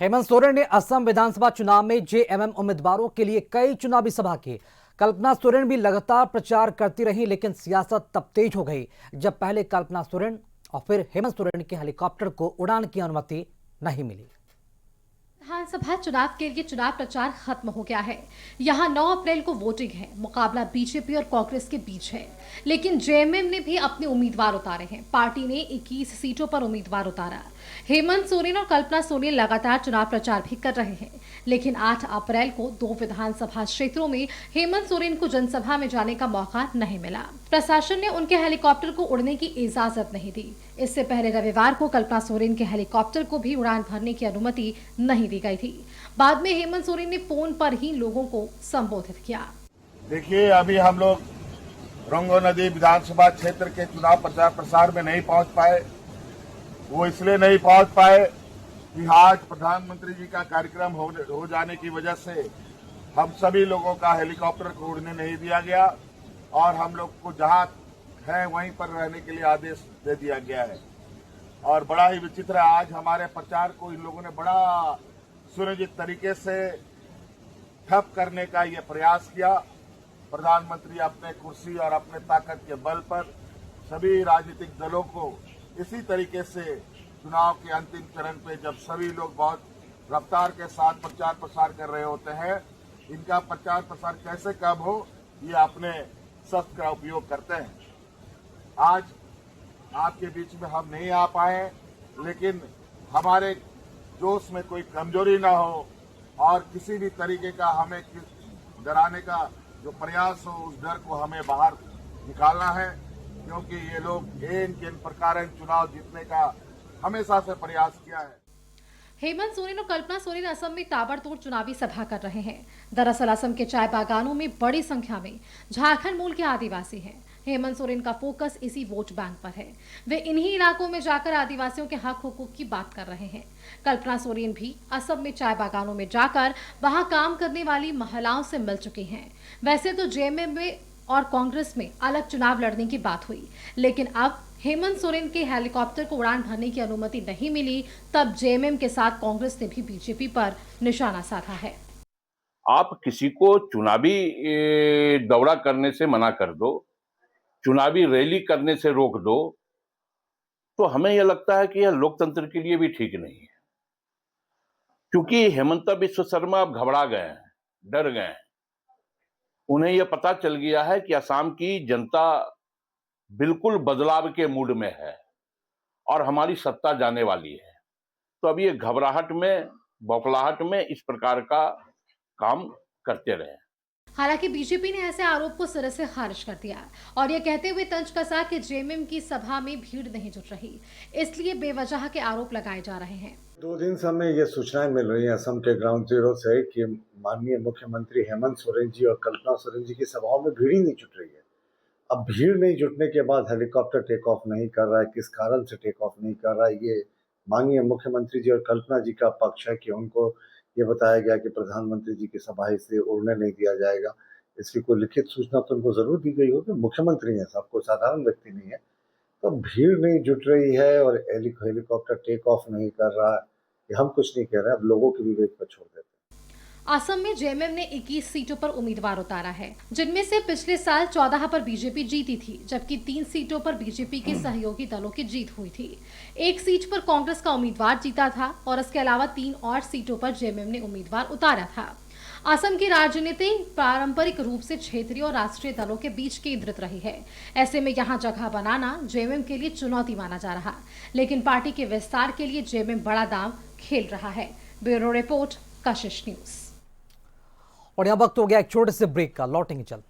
हेमंत सोरेन ने असम विधानसभा चुनाव में जेएमएम उम्मीदवारों के लिए कई चुनावी सभा की। कल्पना सोरेन भी लगातार प्रचार करती रही, लेकिन सियासत तब तेज हो गई जब पहले कल्पना सोरेन और फिर हेमंत सोरेन के हेलीकॉप्टर को उड़ान की अनुमति नहीं मिली। विधानसभा चुनाव के लिए चुनाव प्रचार खत्म हो गया है। यहां 9 अप्रैल को वोटिंग है। मुकाबला बीजेपी और कांग्रेस के बीच है, लेकिन जेएमएम ने भी अपने उम्मीदवार उतारे हैं। पार्टी ने 21 सीटों पर उम्मीदवार उतारा। हेमंत सोरेन और कल्पना सोरेन लगातार चुनाव प्रचार भी कर रहे हैं, लेकिन 8 अप्रैल को 2 विधानसभा क्षेत्रों में हेमंत सोरेन को जनसभा में जाने का मौका नहीं मिला। प्रशासन ने उनके हेलीकॉप्टर को उड़ने की इजाजत नहीं दी। इससे पहले रविवार को कल्पना सोरेन के हेलीकॉप्टर को भी उड़ान भरने की अनुमति नहीं दी गई थी। बाद में हेमंत सोरेन ने फोन पर ही लोगों को संबोधित किया। देखिए, अभी हम लोग रंगो नदी विधानसभा क्षेत्र के चुनाव प्रचार प्रसार में नहीं पहुंच पाए। वो इसलिए नहीं पहुंच पाए कि आज प्रधानमंत्री जी का कार्यक्रम हो जाने की वजह से हम सभी लोगों का हेलीकॉप्टर को उड़ने नहीं दिया गया और हम लोग को जहां है वहीं पर रहने के लिए आदेश दे दिया गया है। और बड़ा ही विचित्र है, आज हमारे प्रचार को इन लोगों ने बड़ा सुनियोजित तरीके से ठप करने का ये प्रयास किया। प्रधानमंत्री अपने कुर्सी और अपने ताकत के बल पर सभी राजनीतिक दलों को इसी तरीके से चुनाव के अंतिम चरण पे जब सभी लोग बहुत रफ्तार के साथ प्रचार प्रसार कर रहे होते हैं, इनका प्रचार प्रसार कैसे कम हो, ये अपने शस्त्र का उपयोग करते हैं। आज आपके बीच में हम नहीं आ पाए, लेकिन हमारे जोश में कोई कमजोरी ना हो और किसी भी तरीके का हमें डराने का जो प्रयास हो, उस डर को हमें बाहर निकालना है, क्योंकि ये लोग इन प्रकार चुनाव जीतने का हमेशा से प्रयास किया है। हेमंत सोरेन और कल्पना सोरेन असम में ताबड़तोड़ चुनावी सभा कर रहे हैं। दरअसल असम के चाय बागानों में बड़ी संख्या में झारखंड मूल के आदिवासी हैं। हेमंत सोरेन का फोकस इसी वोट बैंक पर है। वे इन्हीं इलाकों में जाकर आदिवासियों के हक हुकूक की बात कर रहे हैं। कल्पना सोरेन भी असम में चाय बागानों में जाकर वहां काम करने वाली महिलाओं से मिल चुकी हैं। वैसे तो जेएमएम में और कांग्रेस में अलग चुनाव लड़ने की बात हुई, लेकिन अब हेमंत सोरेन के हेलीकॉप्टर को उड़ान भरने की अनुमति नहीं मिली, तब जेएमएम के साथ कांग्रेस ने भी बीजेपी पर निशाना साधा है। आप किसी को चुनावी दौरा करने से मना कर दो, चुनावी रैली करने से रोक दो, तो हमें यह लगता है कि यह लोकतंत्र के लिए भी ठीक नहीं है। क्योंकि हेमंत बिस्व शर्मा अब घबरा गए हैं, डर गए हैं। उन्हें यह पता चल गया है कि असम की जनता बिल्कुल बदलाव के मूड में है और हमारी सत्ता जाने वाली है। तो अब ये घबराहट में, बौखलाहट में इस प्रकार का काम करते रहे। हालांकि बीजेपी ने ऐसे आरोप को सिरे से खारिज कर दिया और ये कहते हुए तंज कसा कि जेएमएम की सभा में भीड़ नहीं जुट रही, इसलिए बेवजह के आरोप लगाए जा रहे हैं। 2 दिन से हमें ये सूचनाएं मिल रही हैं असम के ग्राउंड जीरो से कि माननीय मुख्यमंत्री हेमंत सोरेन जी और कल्पना सोरेन जी की सभाओं में भीड़ ही नहीं जुट रही है। अब भीड़ नहीं जुटने के बाद हेलीकॉप्टर टेक ऑफ नहीं कर रहा है, किस कारण से टेक ऑफ नहीं कर रहा है, ये माननीय मुख्यमंत्री जी और कल्पना जी का पक्ष है कि उनको ये बताया गया कि प्रधानमंत्री जी की सभा इसलिए उड़ने नहीं दिया जाएगा। इसकी कोई लिखित सूचना तो उनको जरूर दी गई होगी, मुख्यमंत्री है साहब, कोई साधारण व्यक्ति नहीं है। तो भीड़ नहीं जुट रही है और हेलीकॉप्टर टेक ऑफ नहीं कर रहा है, ये हम कुछ नहीं कह रहे, अब लोगों के विवेक पर छोड़ देते हैं। असम में जेएमएम ने 21 सीटों पर उम्मीदवार उतारा है, जिनमें से पिछले साल 14 पर बीजेपी जीती थी, जबकि 3 सीटों पर बीजेपी के सहयोगी दलों की जीत हुई थी। 1 सीट पर कांग्रेस का उम्मीदवार जीता था और इसके अलावा 3 और सीटों पर जेएमएम ने उम्मीदवार उतारा था। असम की राजनीति पारंपरिक रूप से क्षेत्रीय और राष्ट्रीय दलों के बीच केंद्रित रही है। ऐसे में यहां जगह बनाना जेएमएम के लिए चुनौती माना जा रहा, लेकिन पार्टी के विस्तार के लिए जेएमएम बड़ा दांव खेल रहा है। ब्यूरो रिपोर्ट, कशिश न्यूज। और यहाँ वक्त हो गया एक छोटे से ब्रेक का, लौटेंगे जल्द।